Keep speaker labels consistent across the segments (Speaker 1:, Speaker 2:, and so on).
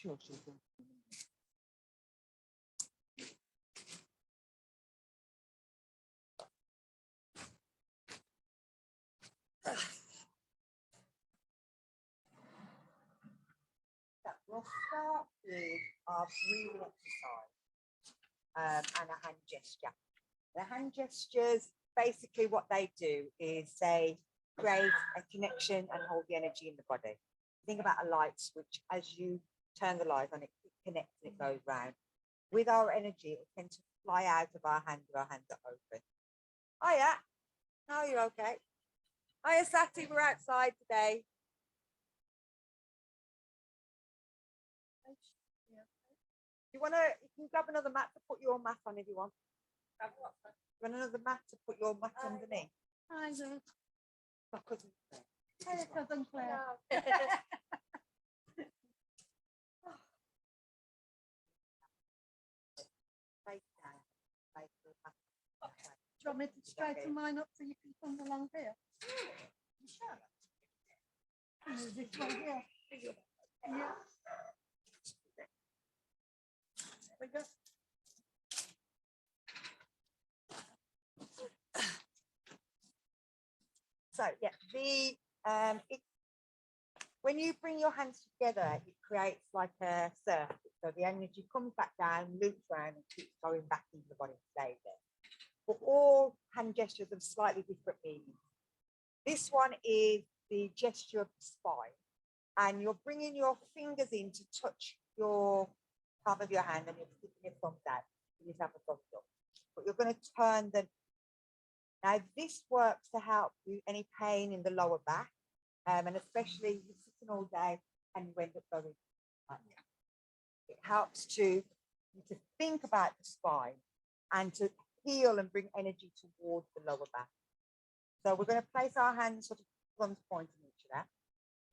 Speaker 1: sure she'll do. We'll start with our breathing exercise and a hand gesture. The hand gestures, basically what they do is they create a connection and hold the energy in the body. Think about a light switch. As you turn the light on, it connects and it goes round. With our energy, it tends to fly out of our hand if our hands are open. Hiya. How are you? Okay. Hiya, Sati. We're outside today. You can grab another mat to put your mat on if you want. You want another mat to put your mat underneath?
Speaker 2: Hi, Zoe.
Speaker 1: My cousin.
Speaker 2: Hi, cousin Claire. Do you want me to straighten mine up so you can come along here? You sure? This one here. Yeah. There we go.
Speaker 1: So yeah, when you bring your hands together, it creates like a circle. So the energy comes back down, loops around, and keeps going back into the body and stays there. But all hand gestures have slightly different meanings. This one is the gesture of the spine, and you're bringing your fingers in to touch your palm of your hand, and you're sticking your thumbs out. You just have a thumbs up, but you're going to turn the. Now this works to help you any pain in the lower back, and especially you're sitting all day and you end up going like that. It helps to think about the spine and to heal and bring energy towards the lower back. So we're going to place our hands sort of thumbs pointing each other.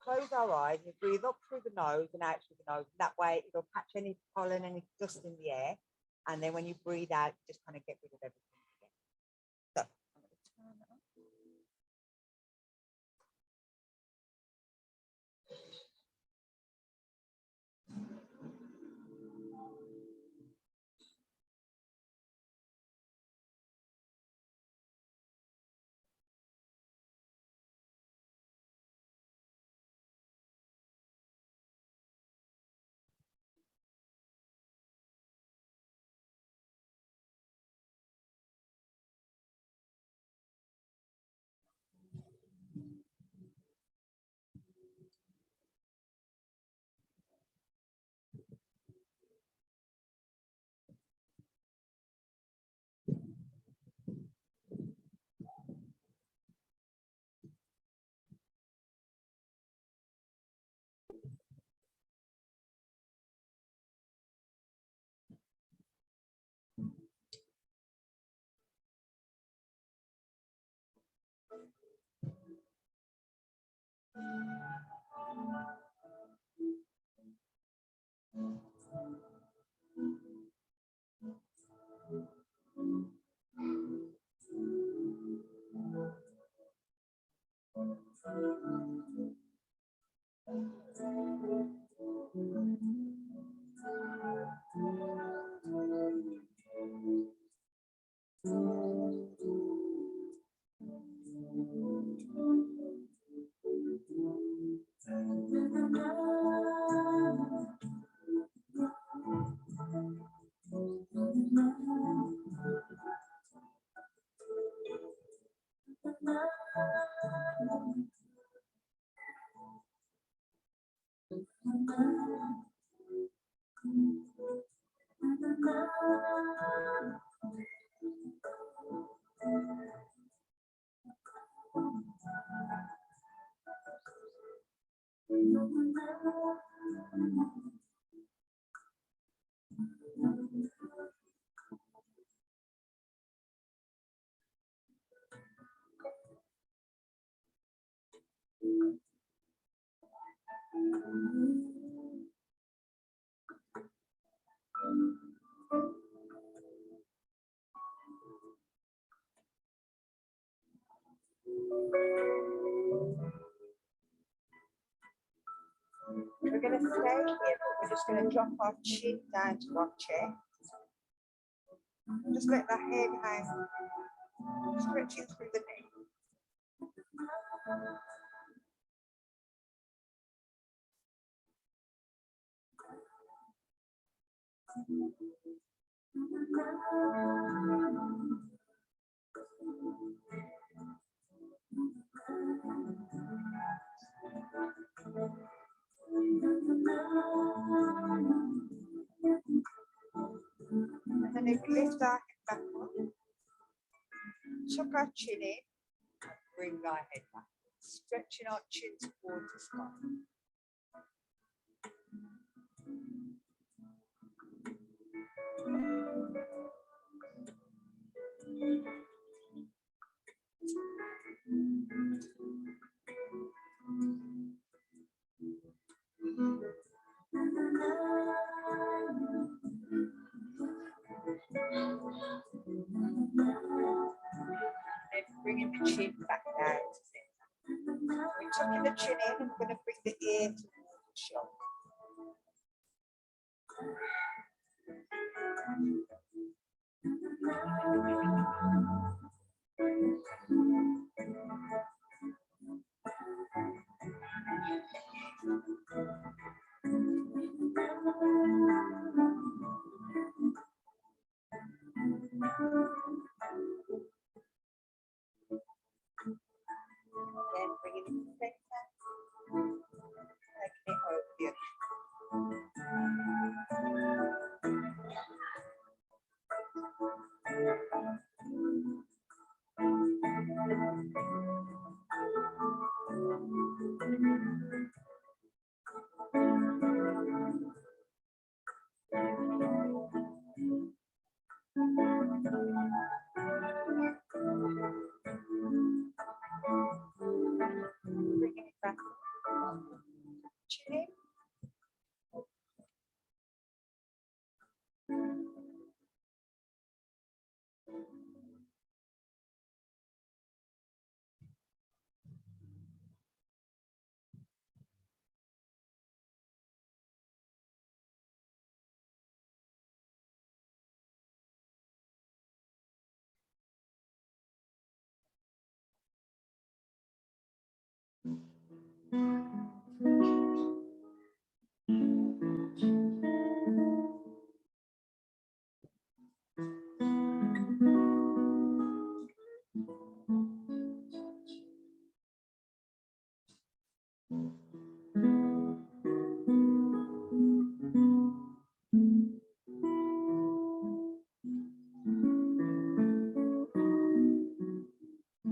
Speaker 1: Close our eyes and breathe up through the nose and out through the nose. That way it'll catch any pollen, any dust in the air. And then when you breathe out, just kind of get rid of everything again. So I'm going to turn that on. we're going to stay here, but we're just going to drop our chin down to our chest. Just let the head hang, stretching through the neck. And then if we lift our head back up, tuck our chin in, and bring our head back, stretching our chin towards the sky. Then bringing the chin back down to center. We're tucking the chin in and we're going to bring the ear towards the shoulder. Then bring it into the center, taking it over the other. Bringing it back up. Chin in.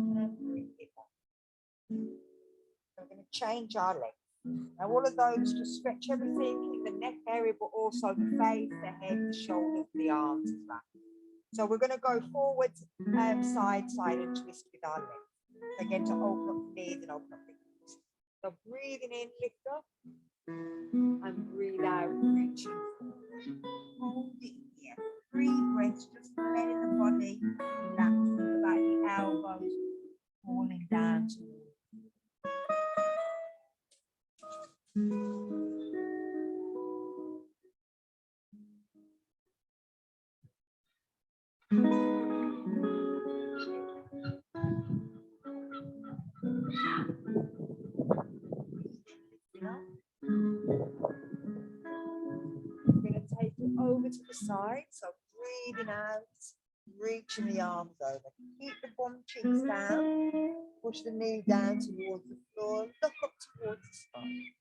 Speaker 1: And bring it back. We're going to change our legs. Now all of those just stretch everything in the neck area, but also the face, the head, the shoulders, the arms as well. So we're going to go forward, side, and twist with our legs. Again, to open up the knees and open up the hips. So breathing in, lift up, and breathe out, reaching forward. Hold it here. 3 breaths, just letting the body relax. Think about the elbows falling down towards. We're going to take it over to the side, so breathing out, reaching the arms over. Keep the bum cheeks down, push the knee down towards the floor, look up towards the sky.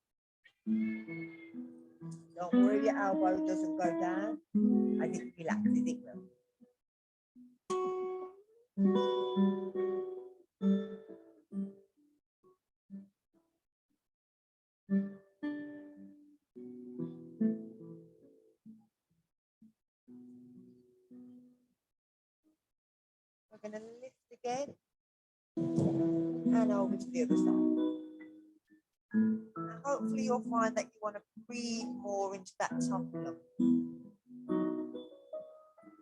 Speaker 1: Don't worry if your elbow doesn't go down, as it relaxes, it will. We're going to lift again and over to the other side. And hopefully you'll find that you want to breathe more into that top lung.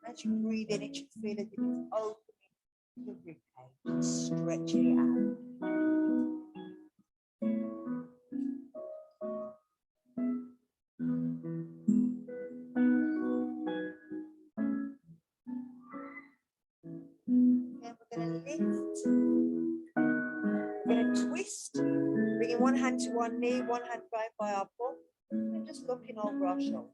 Speaker 1: As you breathe in, it should feel as if it's opening the rib cage and stretching it out. We're going to twist, bringing one hand to one knee, one hand going by our bum, and just looking over our shoulder.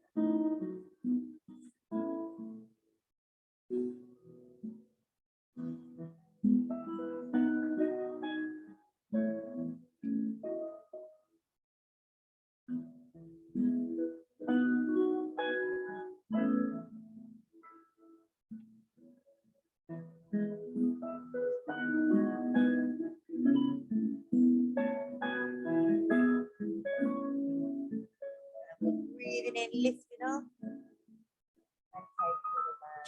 Speaker 1: Breathing in, lifting up, and taking it down.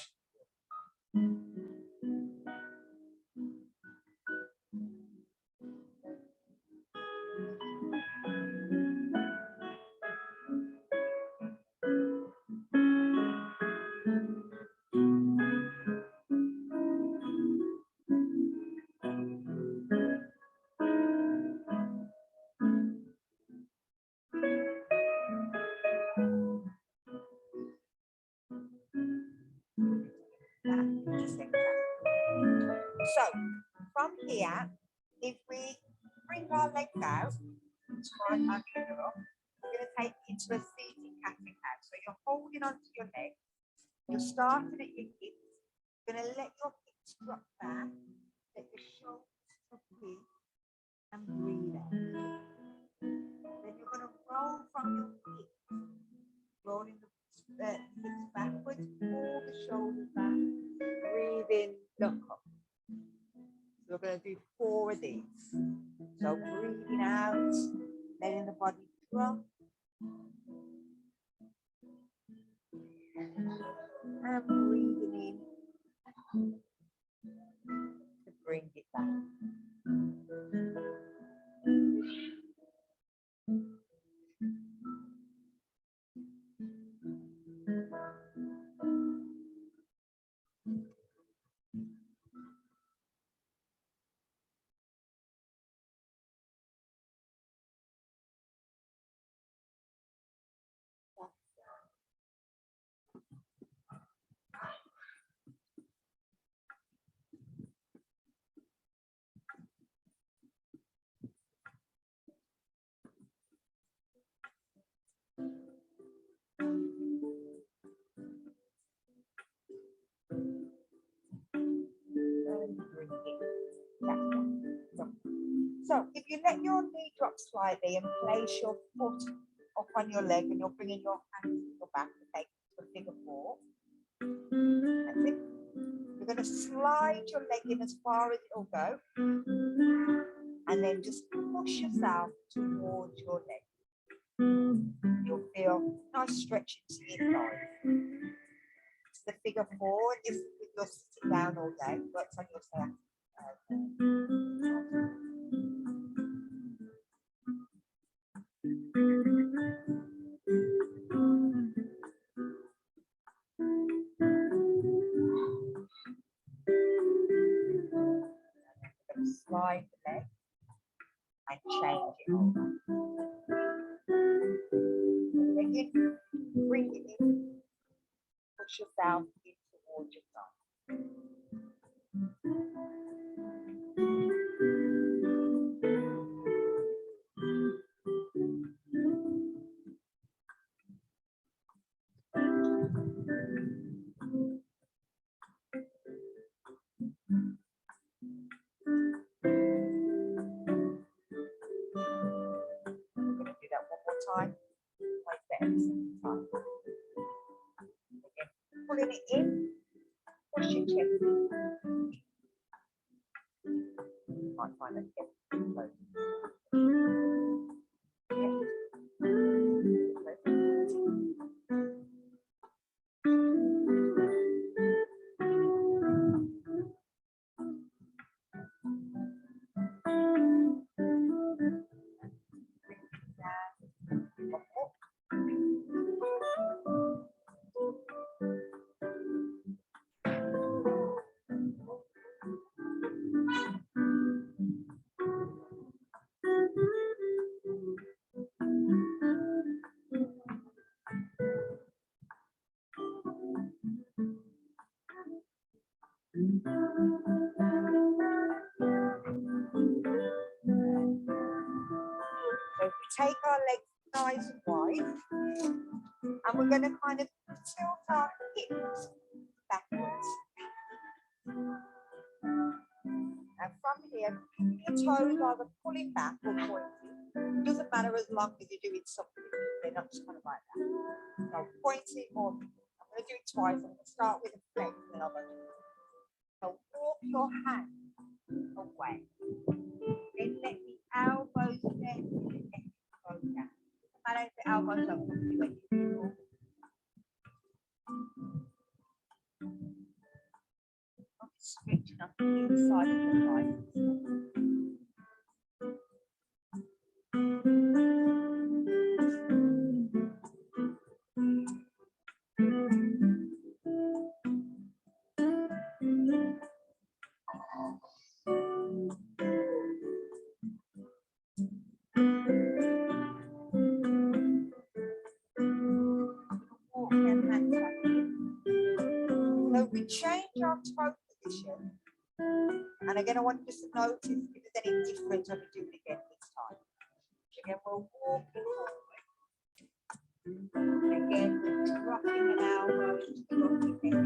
Speaker 1: So from here, if we bring our legs out, right our finger up, we're going to take it into a seated cat and cow. So you're holding onto your legs, you're starting at your hips, you're going to let your hips drop back, let your shoulders tuck in, and breathe out. Then you're going to roll from your hips, rolling the hips backwards, pull the shoulders back, breathe in, look up. So we're going to do 4 of these. So breathing out, letting the body drop. And breathing in to bring it back. So if you let your knee drop slightly and place your foot up on your leg and you're bringing your hands to your back to take it to a figure 4. That's it. You're going to slide your leg in as far as it'll go and then just push yourself towards your leg. You'll feel nice stretch into your thighs. It's the figure 4 and you're sitting down all day, works on your sciatica. Slide the leg and change it over. Bring it in, push yourself in towards your side. Time, like that every single time. Again, pulling it in, push your chest. You might find it getting close. take our legs nice and wide, and we're going to kind of tilt our hips backwards. And from here, your toes either pulling back or pointing. Doesn't matter as long as you're doing something. They're not just kind of like that. So pointing or I'm going to do it twice. I'm going to start with a flex and then I'll go to it. So walk your hand away. Then let the elbows bend and let it go down. Doesn't matter if the elbows are coming when you walk. Stretching up the inside of your thighs. Walk them hands back in. So we change our toe position. And again, I want you to notice if there's any difference when we do it again this time. Again, we're walking forward. Again, we're dropping an elbow to the rocking head.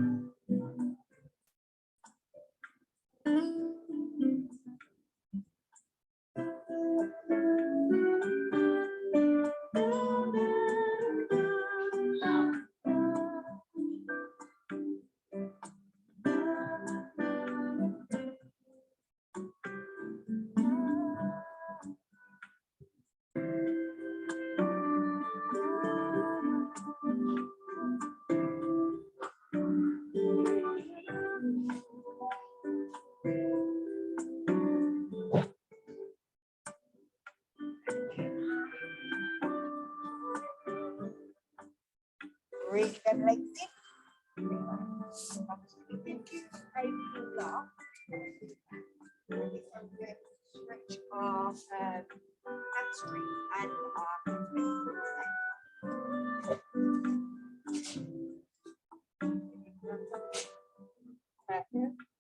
Speaker 1: Bring them legs in. Stretch our hamstring and our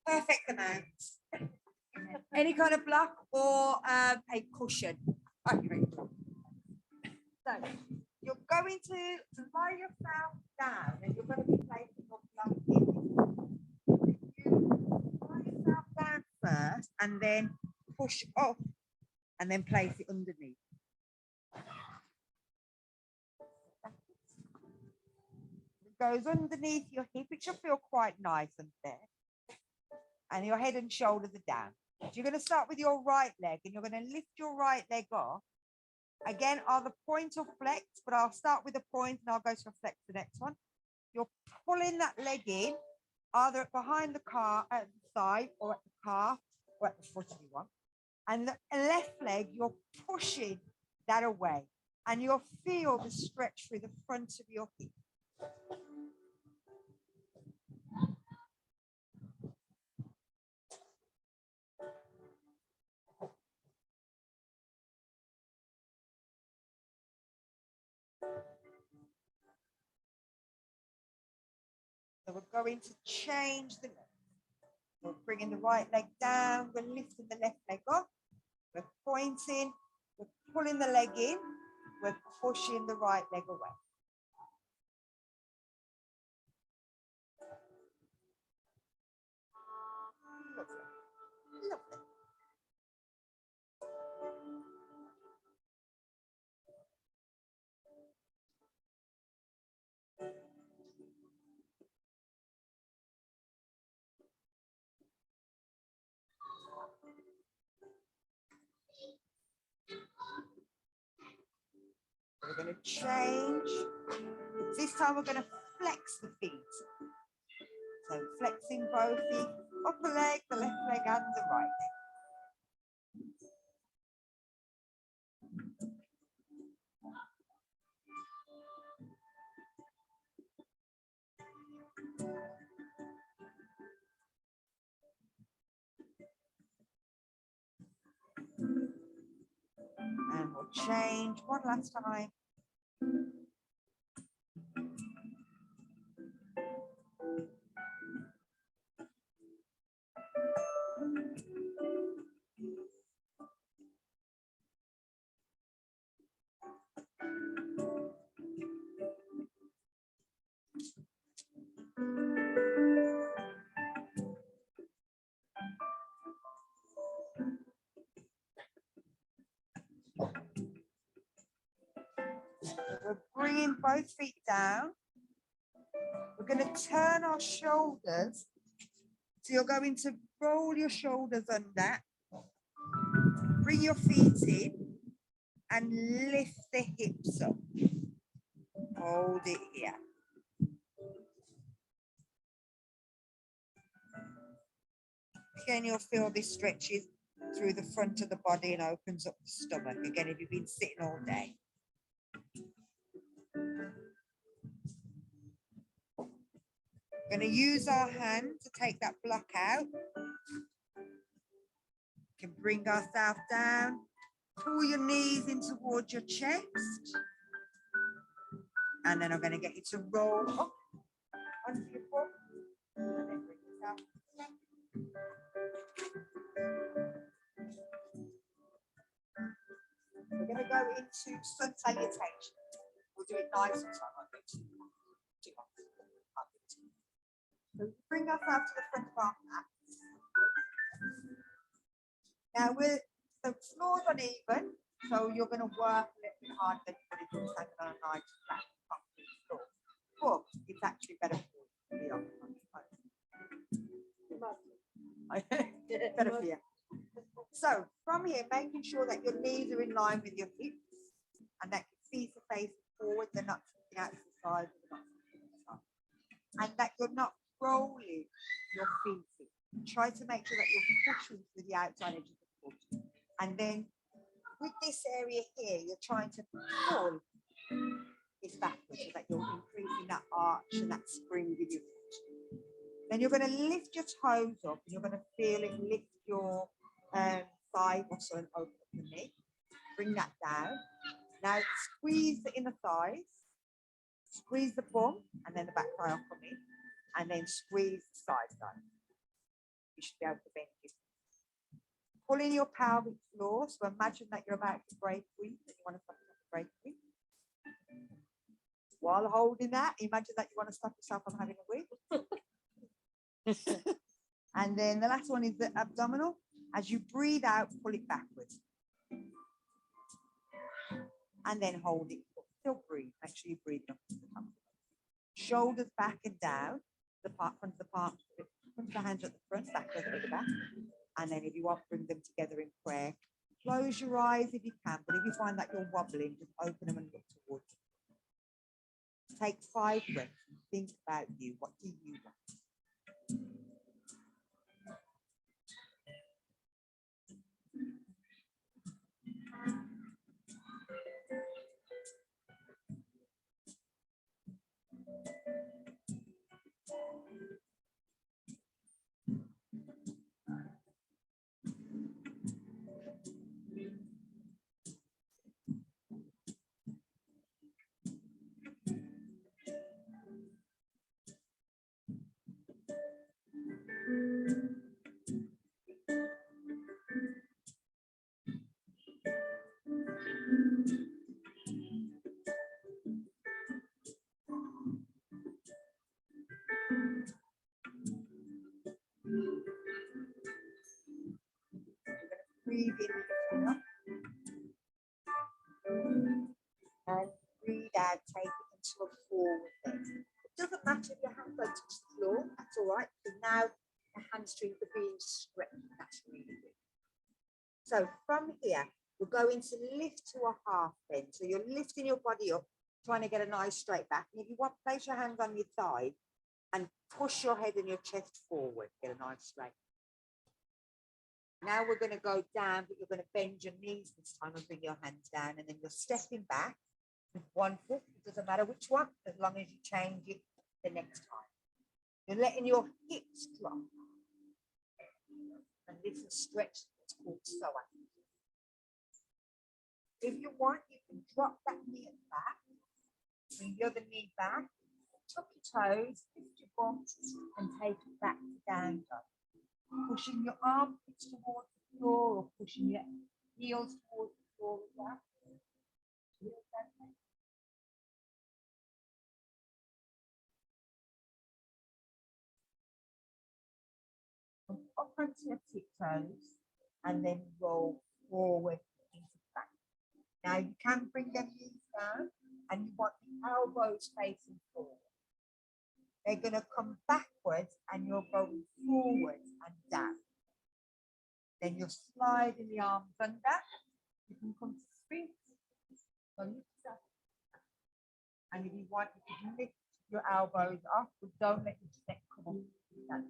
Speaker 1: perfect amount. Any kind of block or a cushion. Okay. So you're going to lie yourself down and you're going to be placing your block in. You lie yourself down first and then push off and then place it underneath. It goes underneath your hip, which will feel quite nice and there. And your head and shoulders are down. So you're going to start with your right leg and you're going to lift your right leg off. Again, either point or flex, but I'll start with a point and I'll go to a flex the next one. You're pulling that leg in, either behind the car at the side or at the calf or at the foot if you want. And the left leg, you're pushing that away and you'll feel the stretch through the front of your hip. So we're going to change the leg. We're bringing the right leg down, we're lifting the left leg up, we're pointing, we're pulling the leg in, we're pushing the right leg away. Lovely. Lovely. We're going to change. This time we're going to flex the feet. So flexing both the upper leg, the left leg and the right leg. And we'll change one last time. We're bringing both feet down. We're going to turn our shoulders. So you're going to roll your shoulders under, bring your feet in and lift the hips up. Hold it here. Again, you'll feel this stretches through the front of the body and opens up the stomach. Again, if you've been sitting all day. We're going to use our hand to take that block out. We can bring ourselves down. Pull your knees in towards your chest. And then I'm going to get you to roll up onto your foot. And then bring yourself back. We're going to go into sun salutation. We'll do it nice and slow. So bring ourselves to the front of our mat. Now the floor's uneven, so you're going to work a little bit harder than you would if you were standing on a nice flat floor. But it's actually better for you to be on better for you. So from here, making sure that your knees are in line with your hips and that your feet are facing forward, they're not sticking out to the side, and that you're not rolling your feet in. Try to make sure that you're pushing to the outside edge of the foot. And then with this area here, you're trying to pull this backwards so that you're increasing that arch and that spring with your foot. Then you're going to lift your toes up and you're going to feel it lift your thigh muscle and open up the knee. Bring that down. Now squeeze the inner thighs, squeeze the bum, and then the back thigh will come in, and then squeeze the side down. You should be able to bend it. Pull in your pelvic floor. So imagine that you're about to break free, that you want to stop break free. While holding that, imagine that you want to stop yourself from having a wig. And then the last one is the abdominal. As you breathe out, pull it backwards. And then hold it. Still breathe. Make sure you breathe up to the top. Shoulders back and down. The front of the palm, front of the hands at the front, back over the back. And then if you want, bring them together in prayer. Close your eyes if you can, but if you find that you're wobbling, just open them and look towards you. Take 5 breaths and think about you. What do you want? Breathe in and breathe out, take it into a forward bend. It doesn't matter if your hands don't touch the floor, that's all right, because now the hamstrings are being stretched. That's really good. So from here, we're going to lift to a half bend. So you're lifting your body up, trying to get a nice straight back. And if you want, place your hands on your thigh and push your head and your chest forward, get a nice straight. Now we're going to go down, but you're going to bend your knees this time and bring your hands down, and then you're stepping back with one foot. It doesn't matter which one, as long as you change it the next time. You're letting your hips drop. And this is stretch, it's called psoas. If you want, you can drop that knee at the back, bring the other knee back, tuck your toes, lift your bum, and take it back to down dog. Pushing your armpits towards the floor or pushing your heels towards the floor as well. Up onto your tiptoes and then roll forward into the back. Now you can bring them knees down and you want the elbows facing forward. They're going to come backwards and you're going forwards and down. Then you're sliding the arms under. You can come to Sphinx. So lift up. And if you want, you can lift your elbows up, but don't let your neck come up.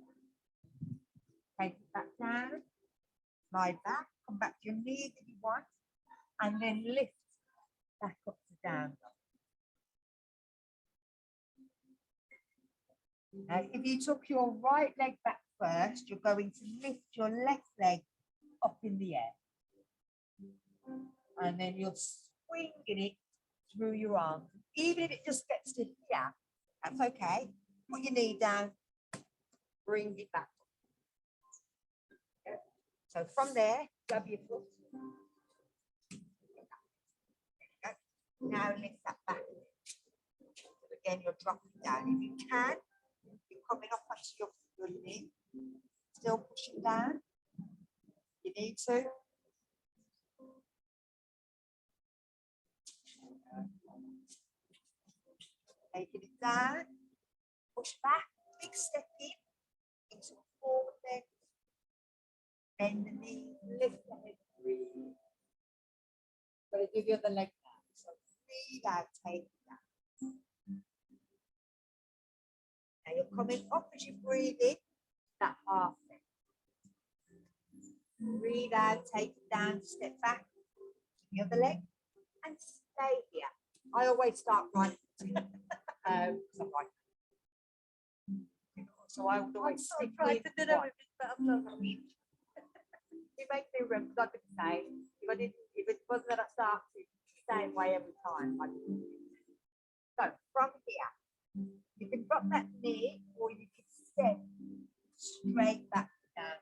Speaker 1: Take it back down. Slide back. Come back to your knees if you want. And then lift back up to down. Now, if you took your right leg back first, you're going to lift your left leg up in the air. And then you're swinging it through your arms. Even if it just gets to here, that's okay. Put your knee down, bring it back. Okay. So from there, grab your foot. Now lift that back. So again, you're dropping down. If you can, you're coming up onto your knee, still pushing down. You need to. Taking it down, push back, big step in, into a forward leg, bend the knee, lift the head, breathe. Got to give you the leg now. So breathe out, take it down. Now you're coming up as you breathe in, that half step. Breathe out, take it down, step back, the other leg, and stay here. I always start right. So I would always stick with one. It makes me remember, like I say, if it wasn't that I started the same way every time. So from here, you can drop that knee or you can step straight back down.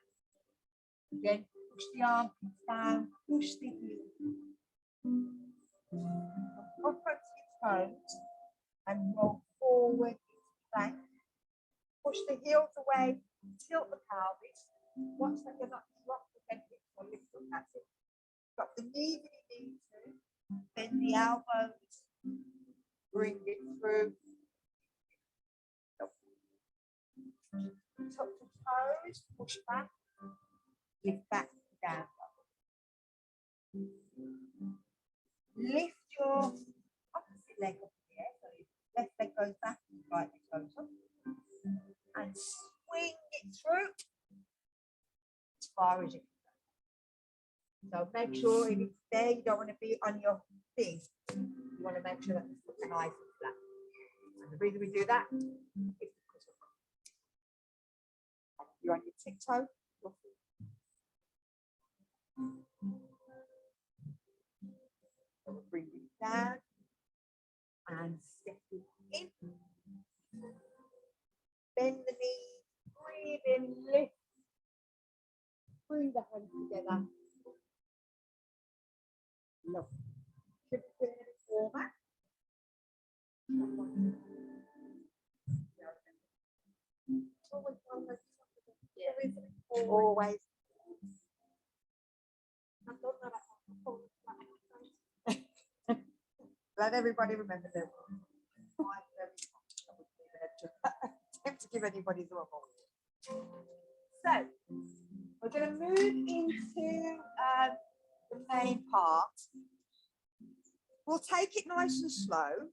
Speaker 1: Again, push the armpits down, push the heel. Up onto your toes and roll forward into plank. Push the heels away, tilt the pelvis. Watch that you're not dropping the head or lift up. That's it. Drop the knees if you need to. Bend the elbows. Bring it through. Tuck the toes, push back. Lift back down. Lift your opposite leg up in the air. So your left leg goes back and right leg goes up. And swing it through as far as you can go. So make sure if it's there, you don't want to be on your feet. You want to make sure that the foot's nice and flat. And the reason we do that is because you're on your tiptoe. So bring it down and step it in. Bend the knees, breathe in, lift. Bring the hands together. Look. Keep it a bit warmer. Always. Let everybody remember that. Attempt to give anybody the wrong one. So we're going to move into the main part. We'll take it nice and slow.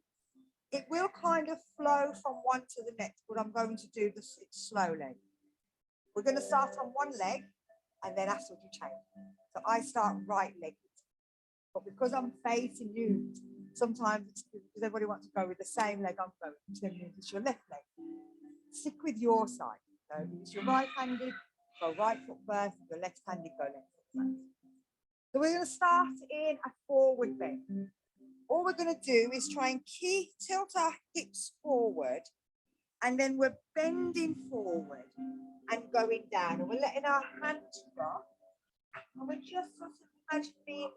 Speaker 1: It will kind of flow from one to the next, but I'm going to do this slowly. We're going to start on one leg and then after you change. So I start right leg. But because I'm facing you, sometimes it's because everybody wants to go with the same leg I'm going, so it's your left leg. Stick with your side. So if it's your right-handed, go right foot first, if you're left-handed, go left foot first. So we're going to start in a forward bend. All we're going to do is try and tilt our hips forward, and then we're bending forward and going down, and we're letting our hands drop, and we're just sort of imagine being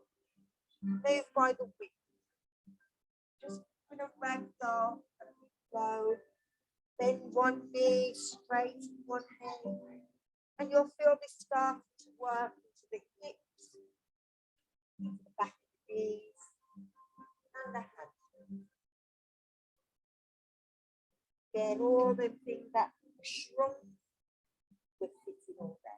Speaker 1: moved by the wind. Just kind of ragdoll and go. Bend one knee, straighten one knee, and you'll feel this starting to work into the hips, into the back of the knees, and the hands. again, all the things that shrunk were sitting all there.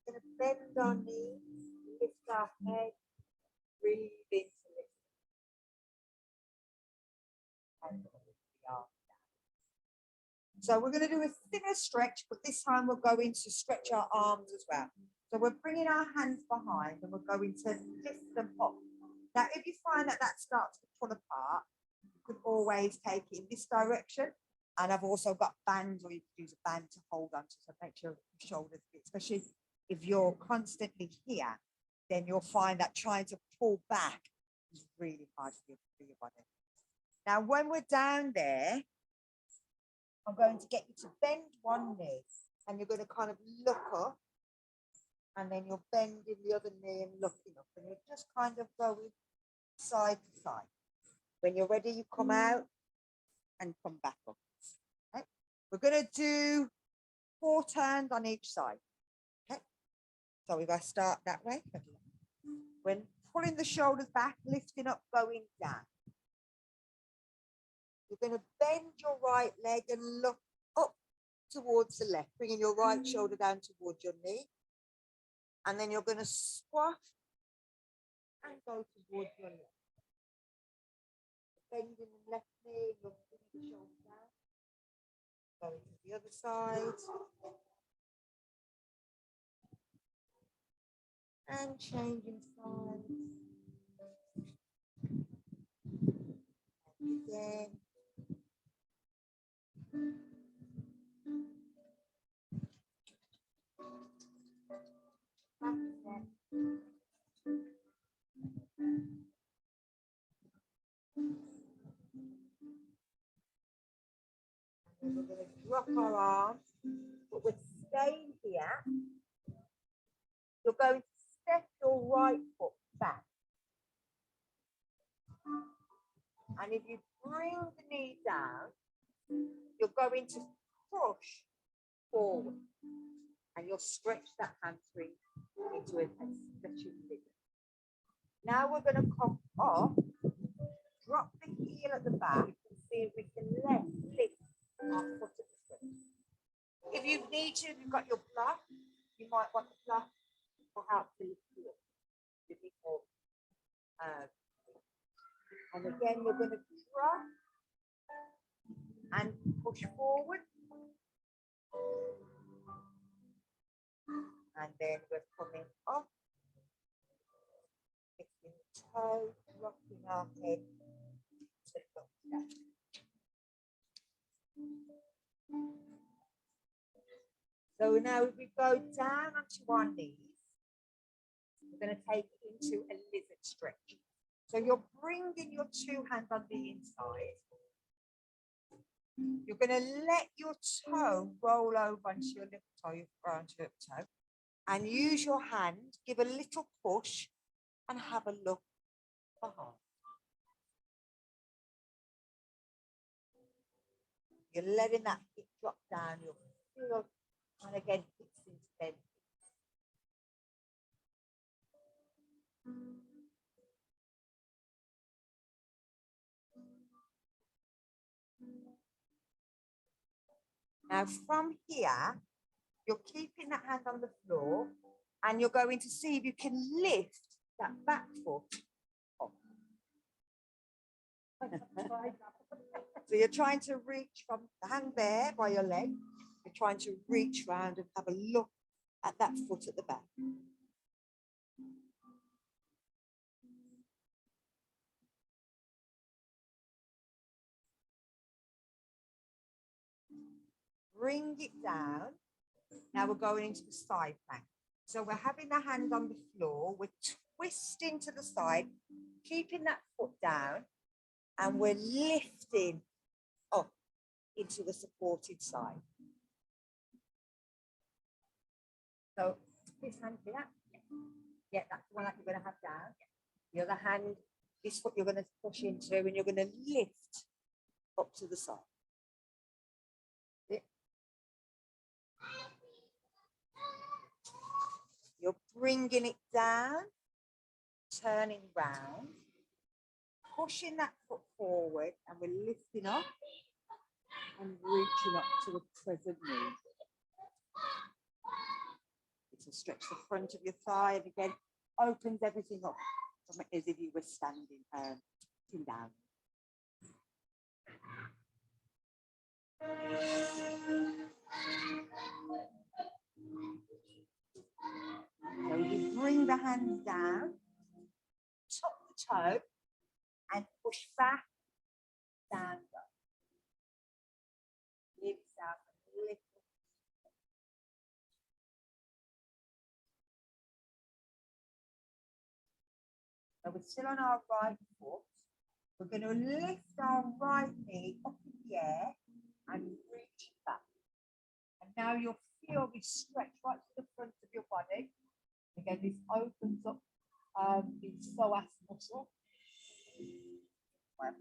Speaker 1: Going to bend our knees, lift our head, breathe into it. And the arm down. So we're going to do a thinner stretch, but this time we're going to stretch our arms as well. So we're bringing our hands behind and we're going to lift them up. Now, if you find that that starts to pull apart, you could always take it in this direction. And I've also got bands, or you could use a band to hold on to, so make sure your shoulders fit, especially if you're constantly here, then you'll find that trying to pull back is really hard for your body. Now, when we're down there, I'm going to get you to bend one knee, and you're going to kind of look up, and then you're bending the other knee and looking up, and you're just kind of going side to side. When you're ready, you come out and come back up. Okay? We're going to do 4 turns on each side. Okay, so we're going to start that way. When pulling the shoulders back, lifting up, going down. You're going to bend your right leg and look up towards the left, bringing your right shoulder down towards your knee. And then you're going to squat and go towards your left. Bending the left knee, you're bringing the shoulder down. Going to the other side. And changing sides. And again. And we're going to drop our arms, but we're staying here. You're going to step your right foot back. And if you bring the knee down, you're going to push forward. And you'll stretch that hamstring into a stretching ligament. Now we're going to come up, drop the heel at the back, and see if we can lift our foot at the front. If you need to, if you've got your block, you might want the block to help to lift you up. You need more. And again, you're going to drop and push forward. And then we're coming up, lifting the toe, rocking our head to the down. So now if we go down onto our knees, we're going to take it into a lizard stretch. So you're bringing your 2 hands on the inside. You're going to let your toe roll over onto your little toe, your front toe, and use your hand, give a little push, and have a look behind. You're letting that hip drop down, you'll feel, and again, hips into bend. Now from here, you're keeping that hand on the floor, and you're going to see if you can lift that back foot up. So you're trying to reach from the hand there by your leg, you're trying to reach round and have a look at that foot at the back. Bring it down. Now we're going into the side plank. So we're having the hand on the floor, we're twisting to the side, keeping that foot down, and we're lifting up into the supported side. So this hand here, yeah, that's the one that you're going to have down. The other hand, this foot you're going to push into, and you're going to lift up to the side. bringing it down, turning round, pushing that foot forward, and we're lifting up and reaching up to the present knee. To stretch the front of your thigh, and again opens everything up as if you were standing sitting down. So you bring the hands down, tuck the toe, and push back, stand up. Give yourself a little. So we're still on our right foot. We're going to lift our right knee up in the air and reach back. And now you'll feel this stretch right to the front of your body. Again, this opens up the psoas muscle. And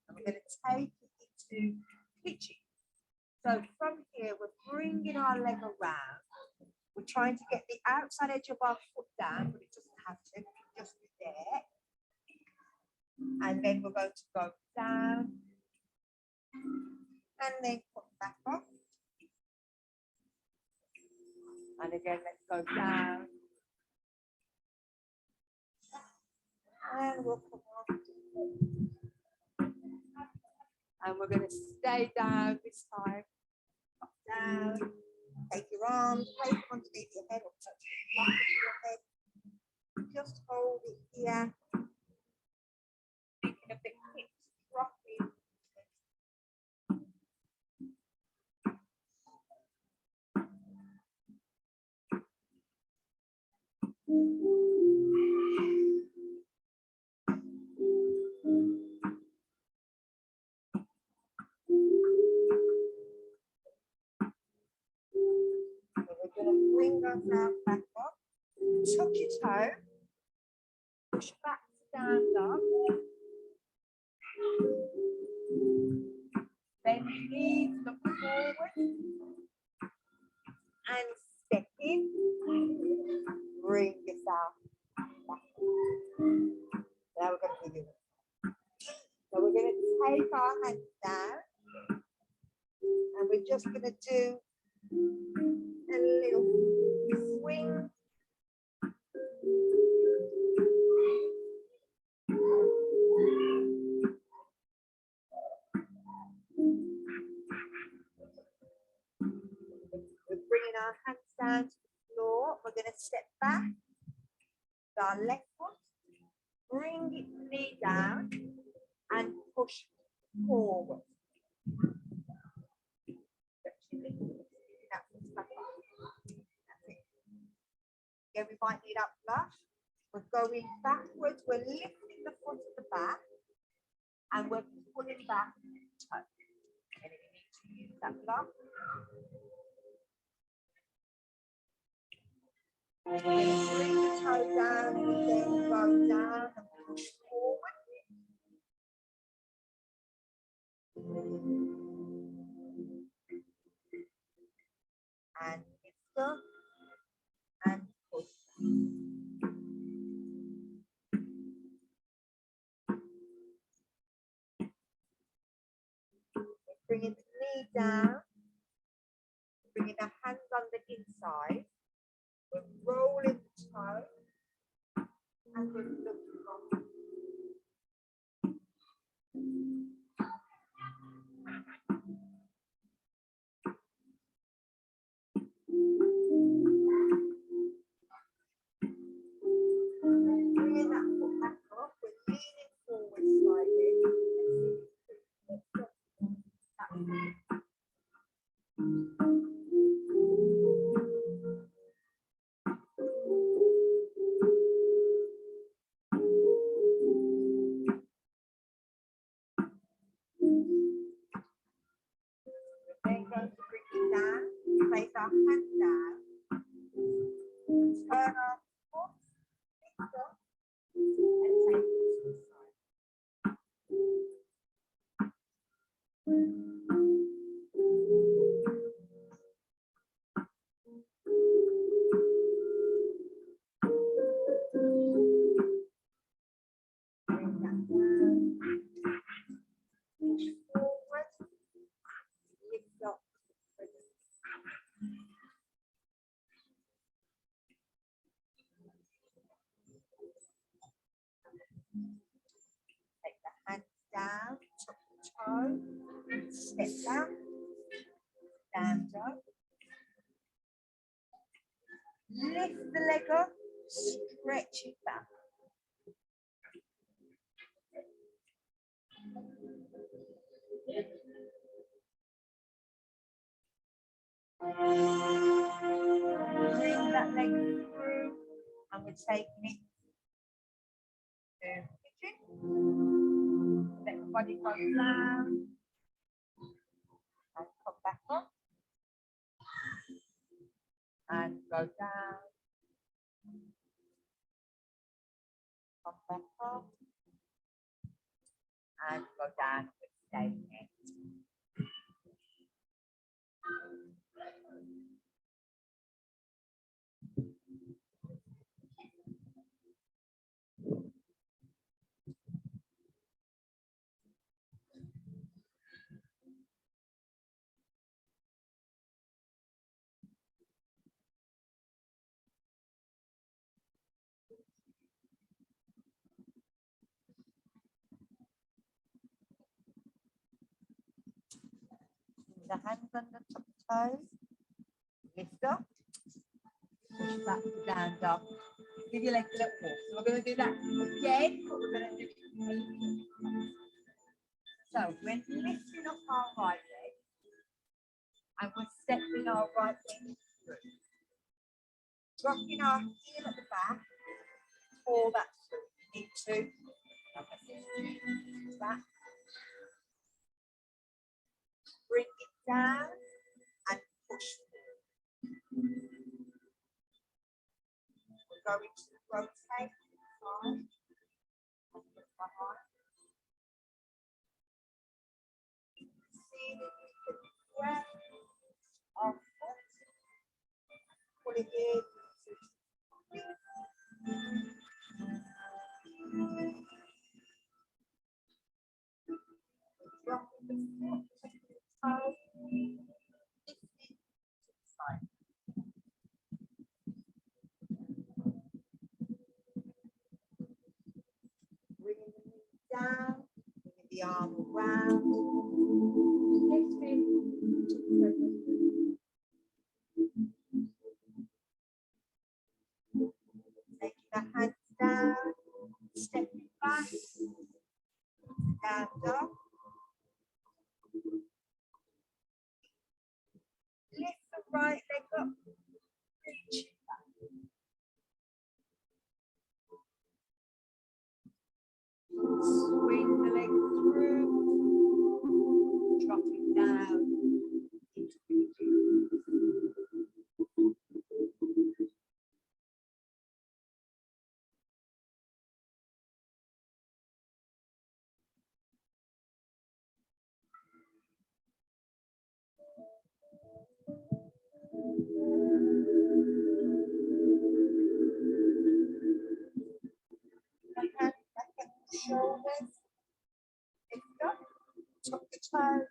Speaker 1: we're going to take it into pitching. So from here, we're bringing our leg around. We're trying to get the outside edge of our foot down, but it doesn't have to, just be there. And then we're going to go down and then put back up. And again, let's go down. And we'll come up. And we're going to stay down this time. Up, down. Take your arms, place them underneath your head or touch the back of your head. Just hold it here. Making a big hip, rocking. We're going to bring ourselves back up, tuck your toe, push back to stand up, bend your knees, look forward, and step in, bring yourself back up. Now we're going to do it. So we're going to take our hands down, and we're just going to do a little swing. We're bringing our hands down to the floor. We're going to step back with our left foot, bring the knee down and push forward. Again, we might need up flush. We're going backwards. We're lifting the foot at the back and we're pulling back the toe. And if you need to use that flush. We're going to bring the toe down and then go down and push forward. And lift up and push. Bringing the knee down, bringing the hands on the inside, we're rolling the toe, and we're looking up. Bringing that foot back up, we're leaning forward slightly. toe, step down, stand up, lift the leg up, stretch it back. Bring that leg through, and we're taking it to pigeon. Let the body go down and come back up and go down, come back up and go down with staying it. The hands on the top toes, lift up, push back down dog. Give your legs a little walk. So we're going to do that again, but we're going to do it. So we're lifting up our right leg and we're stepping our right leg through. Dropping our heel at the back, pull that through. You need to, like I said, back. Bring it down and push through. We're going to rotate to the side and look behind. See that you can press our foot, pull it in. Dropping the foot to the toe, lifting to the side. Bringing the knee down, bringing the arm around, lifting to the present. Taking the hands down, stepping back, stand up. Lift the right leg up, reach it back. Swing the leg through, drop it down into pigeon. The hand back at the shoulders, lift up, tuck the toes,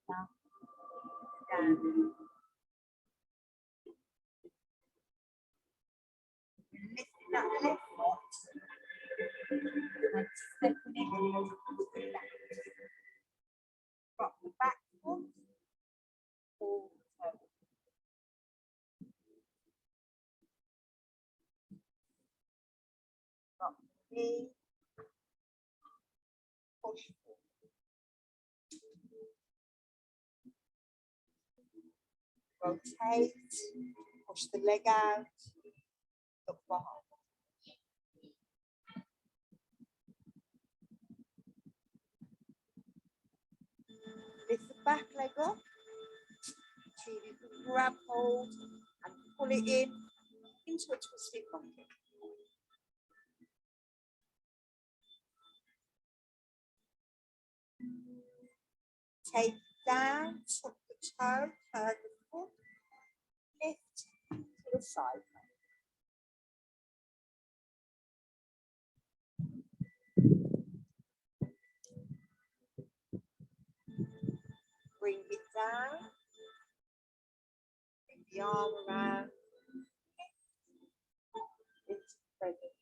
Speaker 1: down, down. Lifting that left foot and stepping it to the left. Drop the back foot, pull the toe. Drop the knee, push forward. Rotate, push the leg out, look behind. Lift the back leg up, so you can grab hold and pull it in into a twisted monkey. Take it down, tuck the toe, turn the foot, lift to the side. Bring it down, bring the arm around, into present.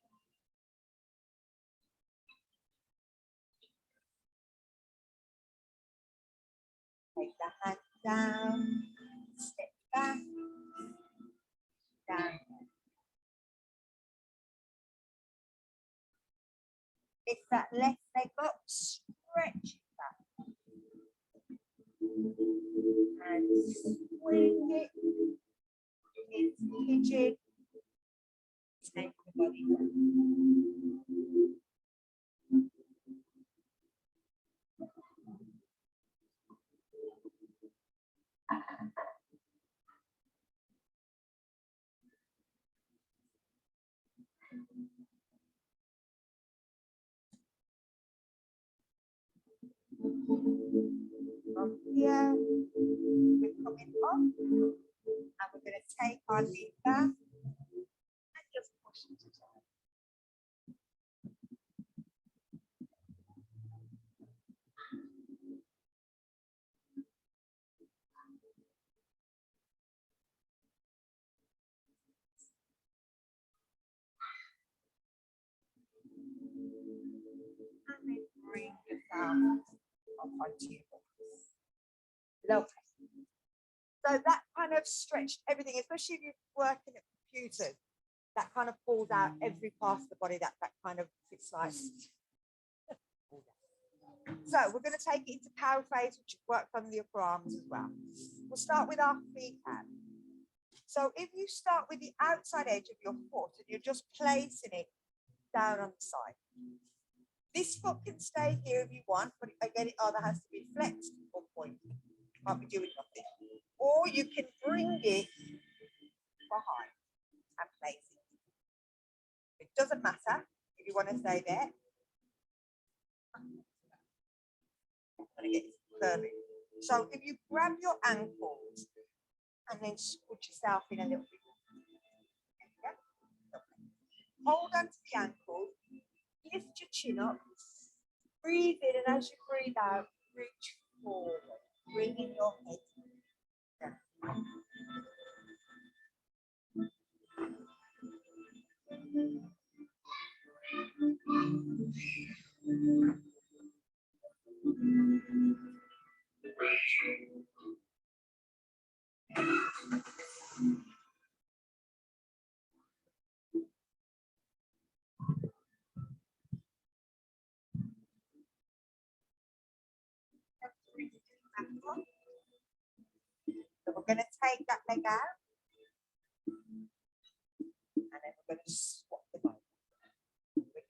Speaker 1: Lift that left leg up, stretch it back. And swing it into pigeon. Take the body down. From here, we're coming up and we're going to take our lead back and just push it down. And then bring yourself up onto your books. Lovely. So that kind of stretched everything, especially if you're working at computers, that kind of pulls out every part of the body that kind of fits like. So we're going to take it into cow phase, which works on the upper arms as well. We'll start with our feet out. So if you start with the outside edge of your foot and you're just placing it down on the side. This foot can stay here if you want, but again, it either has to be flexed or pointed. Can't be doing nothing. Or you can bring it behind and place it. It doesn't matter if you want to stay there. I'm going to get curving. So if you grab your ankles and then squat yourself in a little bit. Yeah? Hold on to the ankles, lift your chin up, breathe in, and as you breathe out, reach forward, bringing your head down. So we're going to take that leg out, and then we're going to swap them over.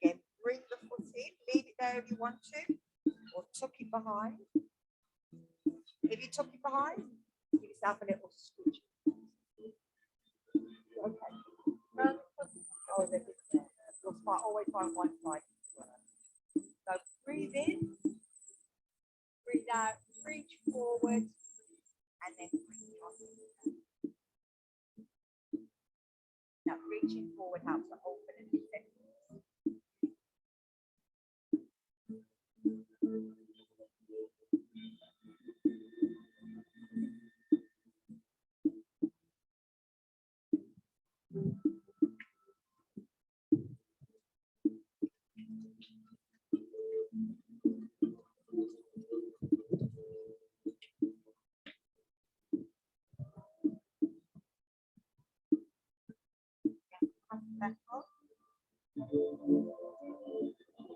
Speaker 1: Again, bring the foot in, leave it there if you want to, or tuck it behind. If you tuck it behind, give yourself a little scooch. Okay. Oh, there it is. You'll always find one side. So breathe in, breathe out, reach forward, and then bring it on. Now reaching forward helps to open and defend.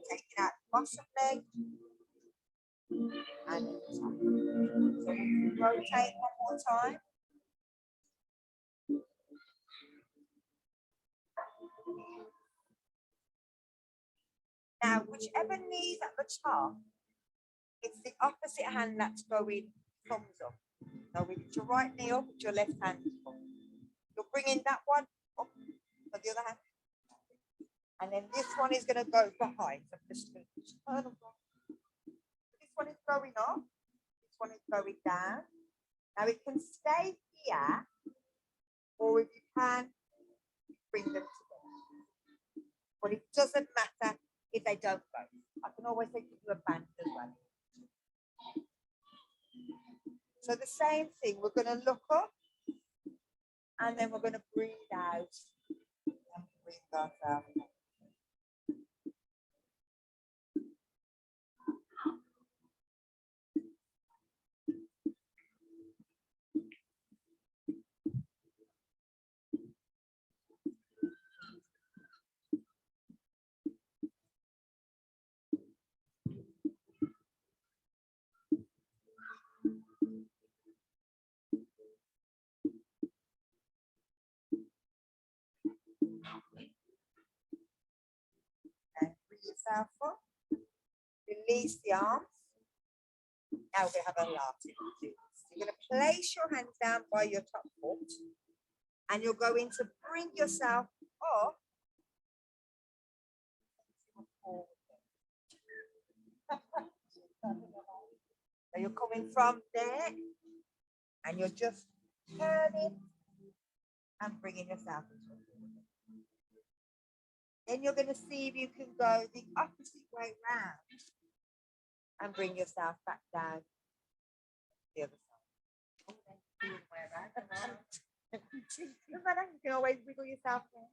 Speaker 1: Taking out the bottom leg and the top. So rotate one more time. Now, whichever knee's at the top, it's the opposite hand that's going thumbs up. So with your right knee up, with your left hand up. You're bringing that one up on the other hand. And then this one is going to go behind. So just turn around. This one is going up. This one is going down. Now it can stay here, or if you can, bring them together. But it doesn't matter if they don't go. I can always give you a band as well. So the same thing, we're going to look up, and then we're going to breathe out and bring ourselves. yourself up. Release the arms. Now we're going to have a laugh. So you're going to place your hands down by your top foot. And you're going to bring yourself up. So you're coming from there. And you're just turning and bringing yourself into it. Then you're going to see if you can go the opposite way round and bring yourself back down the other side. You can always wiggle yourself there.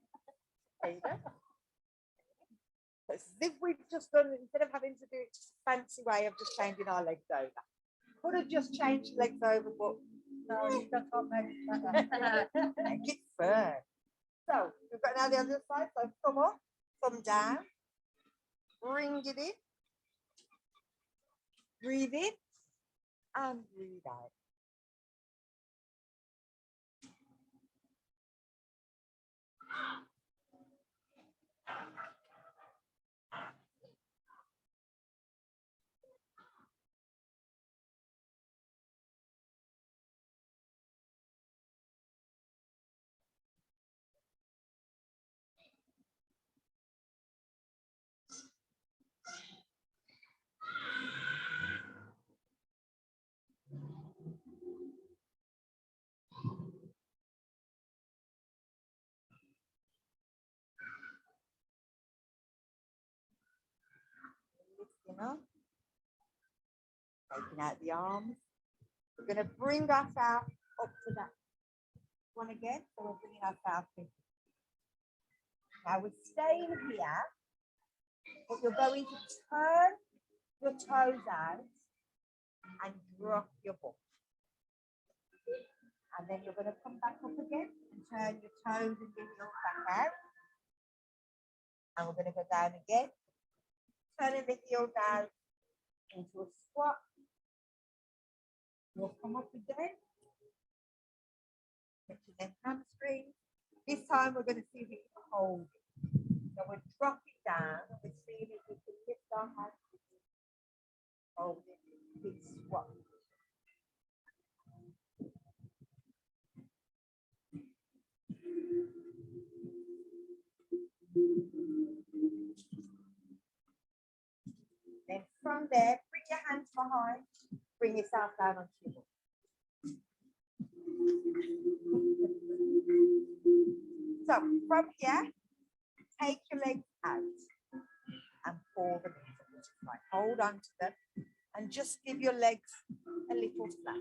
Speaker 1: There you go. As if we've just done, instead of having to do it just a fancy way of just changing our legs over. Could have just changed legs over, but no, that's not make it firm. So we've got now the other side. So thumb up, thumb down, bring it in, breathe in, and breathe out. Lifting up, taking out the arms. We're going to bring ourselves up to that one again. So we're bringing ourselves in. Now we're staying here, but you're going to turn your toes out and drop your butt. And then you're going to come back up again and turn your toes and your heels back out. And we're going to go down again, turning the heel down into a squat. We'll come up again, stretching them hamstrings. This time we're going to see if we can hold it. So we're dropping down and we're seeing if we can lift our hands. Hold it, big squat. Then from there, bring your hands behind, bring yourself down onto your butt. So from here, take your legs out and pull them into butterfly. Hold on to them and just give your legs a little flap.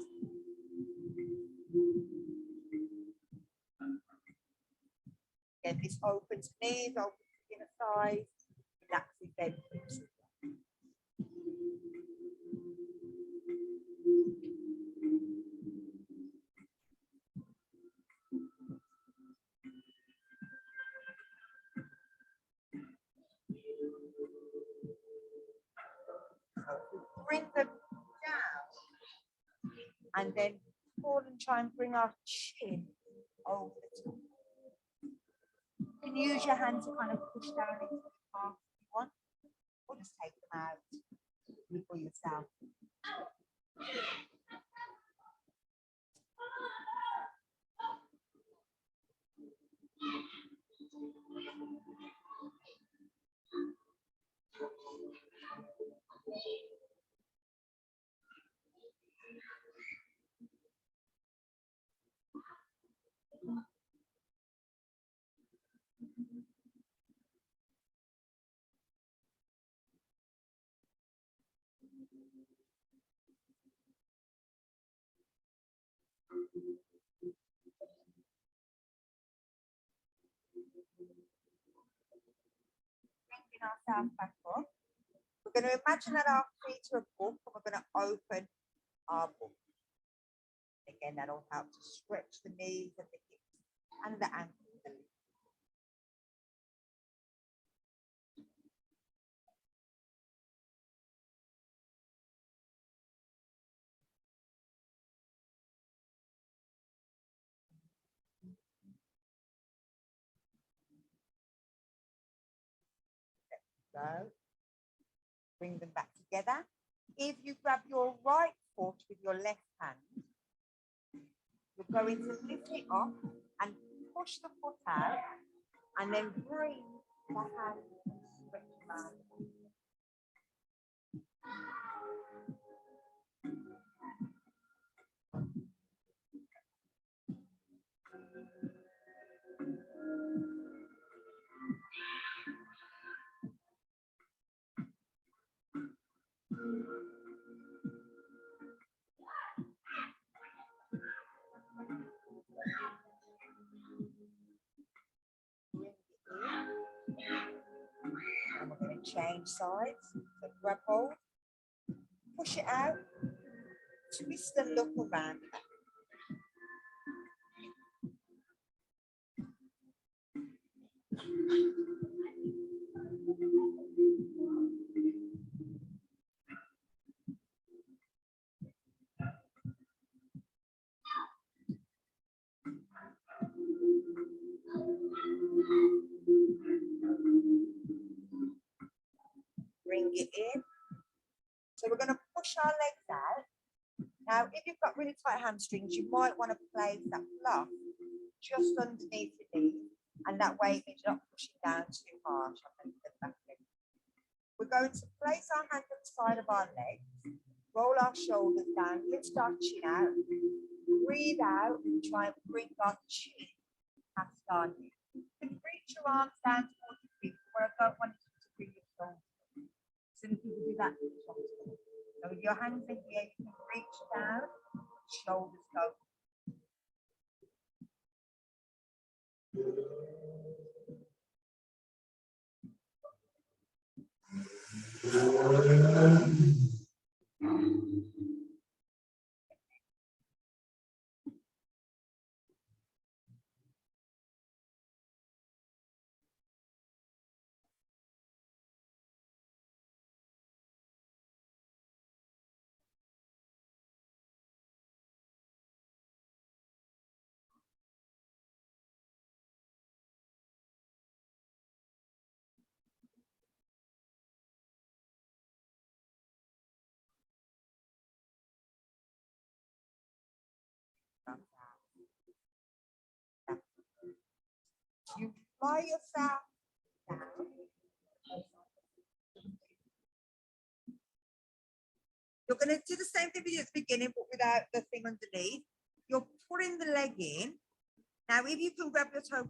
Speaker 1: Again, this opens knees, opens the inner thighs, relaxes them hips. Bring them down and then pull and try and bring our chin over the top. You can use your hands to kind of push down into the palm if you want, or just take them out for yourself. Bringing ourselves back up. We're going to imagine that our feet are a book and we're going to open our book. Again, that'll help to stretch the knees and the hips and the ankles. So Bring them back together. If you grab your right foot with your left hand, you're going to lift it up and push the foot out, and then bring the hand and stretch around. Bring it in, and we're going to change sides. So grab hold, push it out, twist and look around. Bring it in. So we're going to push our legs out. Now, if you've got really tight hamstrings, you might want to place that fluff just underneath your knee, and that way it means you're not pushing down too harsh on the back leg. We're going to place our hand on the side of our legs, roll our shoulders down, lift our chin out, breathe out, and try and bring our chin past our knee. You can reach your arms down towards your feet, where I don't want you to bring your shoulders. Some people do that. So with your hands in here, you can reach down, shoulders go. You fly yourself down. You're going to do the same thing we did at the beginning, but without the thing underneath. You're putting the leg in. Now, if you can grab your toe,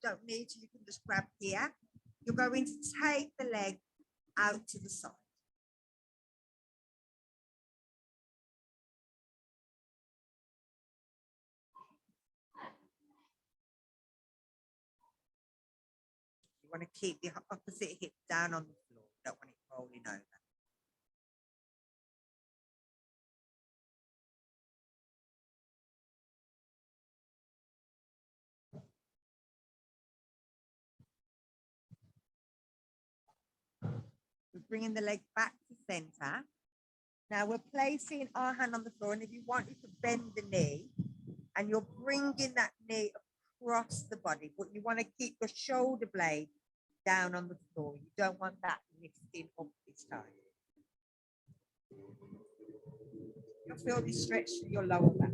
Speaker 1: don't need to, you can just grab here. You're going to take the leg out to the side. You want to keep the opposite hip down on the floor. You don't want it rolling over. We're bringing the leg back to center. Now we're placing our hand on the floor, and if you want, you can bend the knee, and you're bringing that knee across the body, but you want to keep your shoulder blade down on the floor. You don't want that lifting up this time. You'll feel this stretch through your lower back.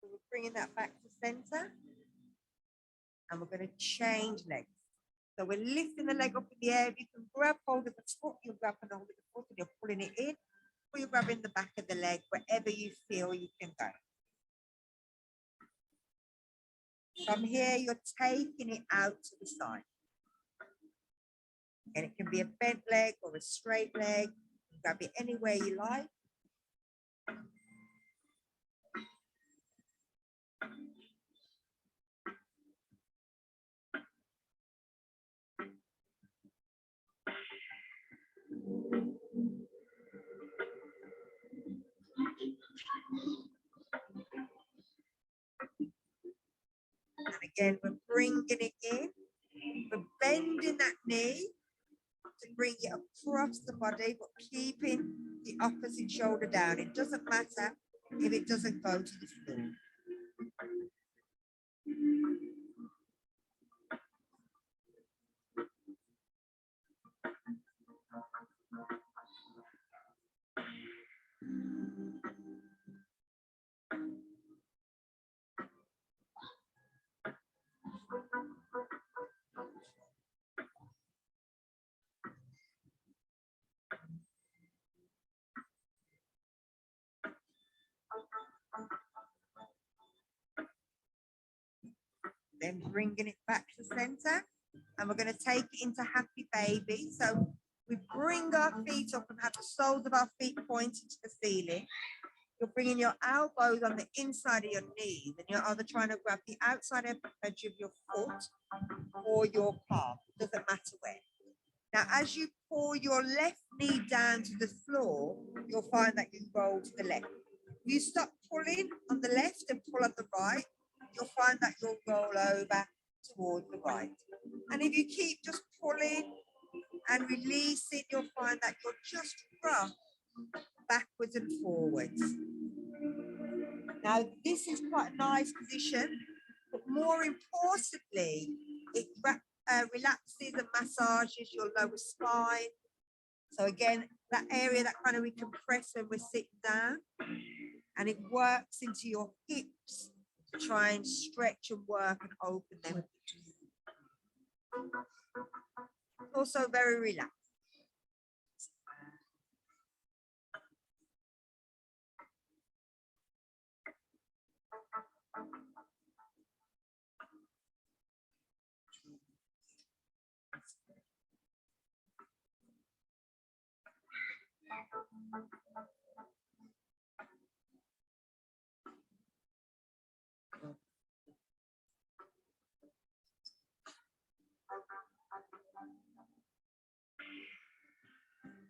Speaker 1: So we're bringing that back to center, and we're going to change legs. So we're lifting the leg up in the air. You can grab hold of the foot, you're grabbing hold of the foot, and you're pulling it in, or you're grabbing the back of the leg, wherever you feel you can go. From here, you're taking it out to the side. And it can be a bent leg or a straight leg. You grab it anywhere you like. And again, we're bringing it in. We're bending that knee to bring it across the body, but keeping the opposite shoulder down. It doesn't matter if it doesn't go to the floor. Then bringing it back to center, and we're going to take it into happy baby. So we bring our feet up and have the soles of our feet pointing to the ceiling. You're bringing your elbows on the inside of your knees, and you're either trying to grab the outside edge of your foot or your palm. Doesn't matter where. Now, as you pull your left knee down to the floor, you'll find that you roll to the left. If you stop pulling on the left and pull on the right, you'll find that you'll roll over towards the right. And if you keep just pulling and releasing, you'll find that you'll just rock backwards and forwards. Now, this is quite a nice position, but more importantly, it relaxes and massages your lower spine. So again, that area that kind of we compress when we're sitting down, and it works into your hips to try and stretch and work and open them. Also very relaxed.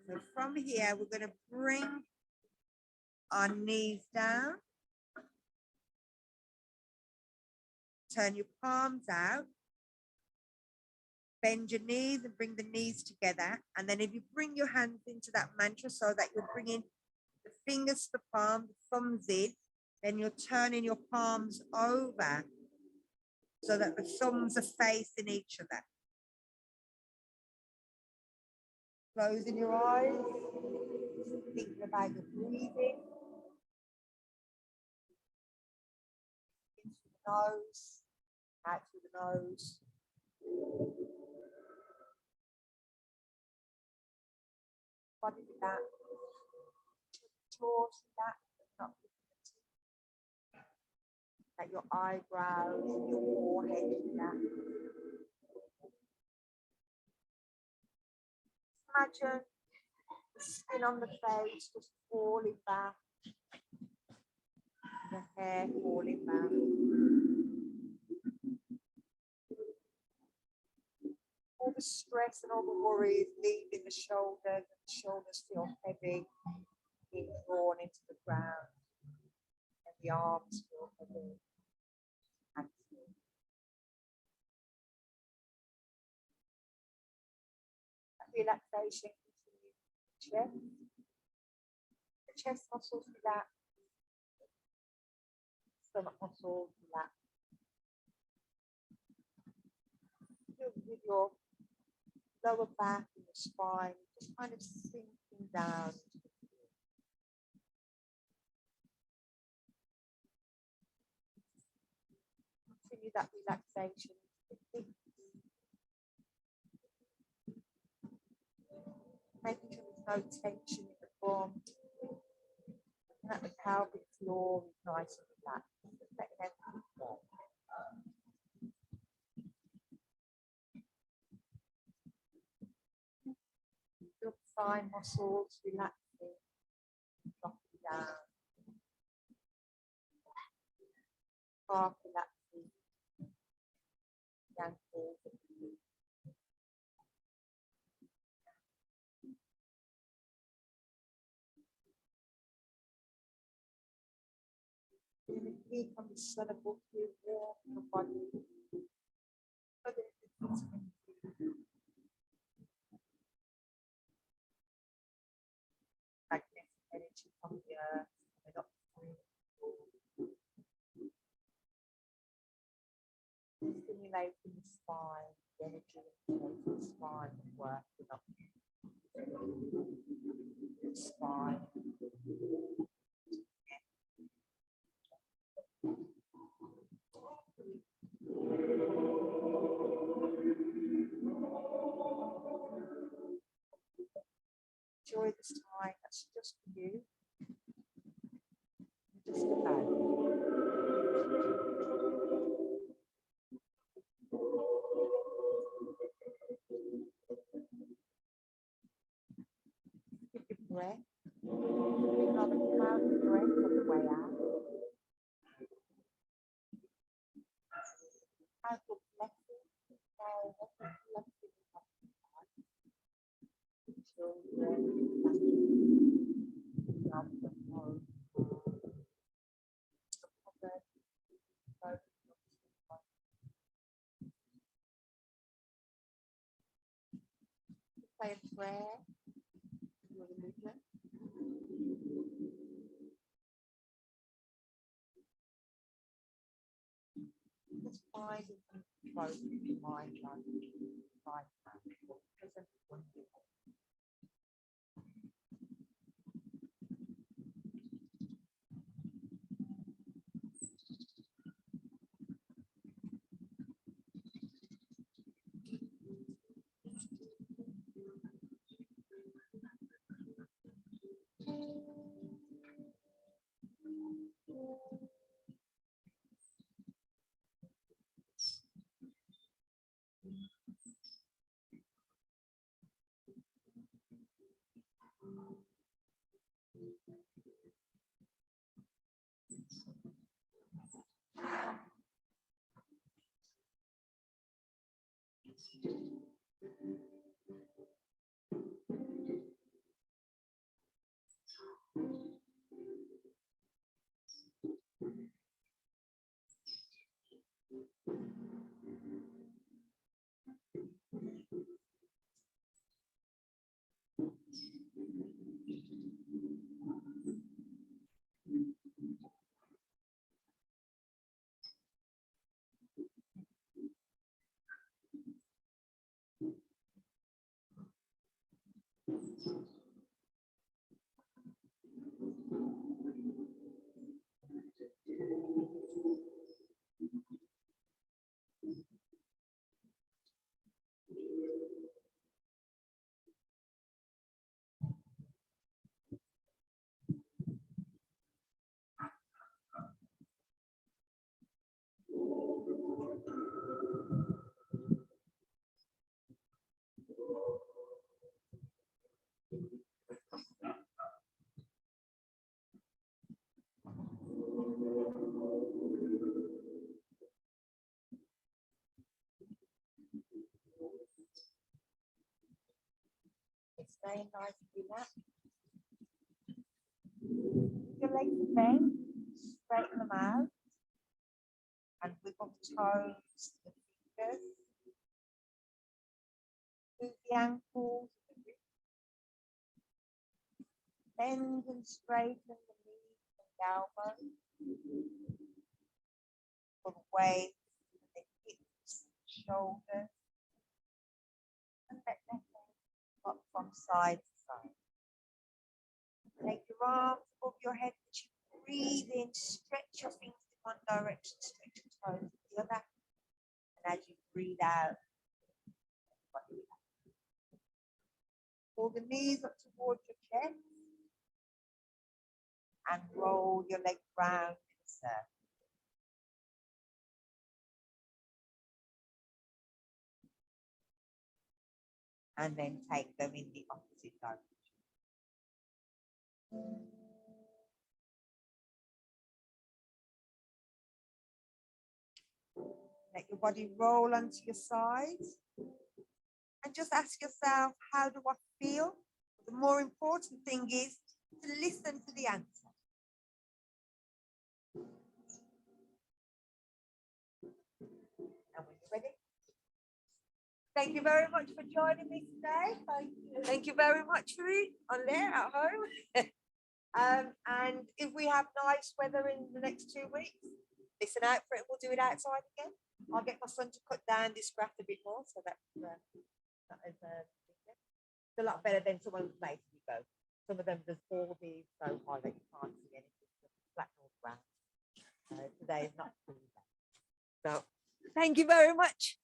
Speaker 1: So from here, we're going to bring our knees down. Turn your palms out. Bend your knees and bring the knees together. And then if you bring your hands into that mantra so that you're bringing the fingers to the palm, the thumbs in, then you're turning your palms over so that the thumbs are facing each other. Closing your eyes, thinking about your breathing. In through the nose, out through the nose. Body relax. Jaws relax, but not at your eyebrows, your forehead relax. Imagine the skin on the face just falling back, the hair falling back. All the stress and all the worries leaving the shoulders, and the shoulders feel heavy, being drawn into the ground, and the arms feel heavy. Relaxation continues. The chest muscles relax, stomach muscles relax. With your lower back and your spine just kind of sinking down. Continue that relaxation. Making sure there's no tension in the form. And that the pelvic floor is nice and relaxed. Letting everything go. Your thigh muscles relaxing, dropping down. Calf relaxing. The ankles. heat from the sun above you, warm your body. So that it's magnetic energy from the earth coming up through stimulating the spine, the energy of the spine and working up the spine. Enjoy this time, that's just for you. Just allow. Give your breath. Another cloud of breath on the way out. Have your blessing. Say a prayer. Your religion. Just find it close to your mind, like present wonderful. Stay nice and relaxed. Your legs bent, straighten them out, and wiggle the toes, the fingers. Move the ankles, the wrists. Bend and straighten the knees and elbows. Pull away from the hips, shoulders, and let the head up from side to side. Take your arms above your head, but you breathe in, stretch your fingers in one direction, stretch your toes in the other. And as you breathe out, pull the knees up towards your chest and roll your legs round in a circle. And then take them in the opposite direction. Let your body roll onto your sides. And just ask yourself, how do I feel? The more important thing is to listen to the answer. Thank you very much for joining me today. Thank you very much, Ruth, on there at home. And if we have nice weather in the next 2 weeks, listen out for it. We'll do it outside again. I'll get my son to cut down this grass a bit more, so that's it's a lot better than some of the places you go. Some of them there's all these so high that you can't see anything. It's flat all ground. Today is not too bad. So thank you very much.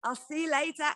Speaker 1: I'll see you later.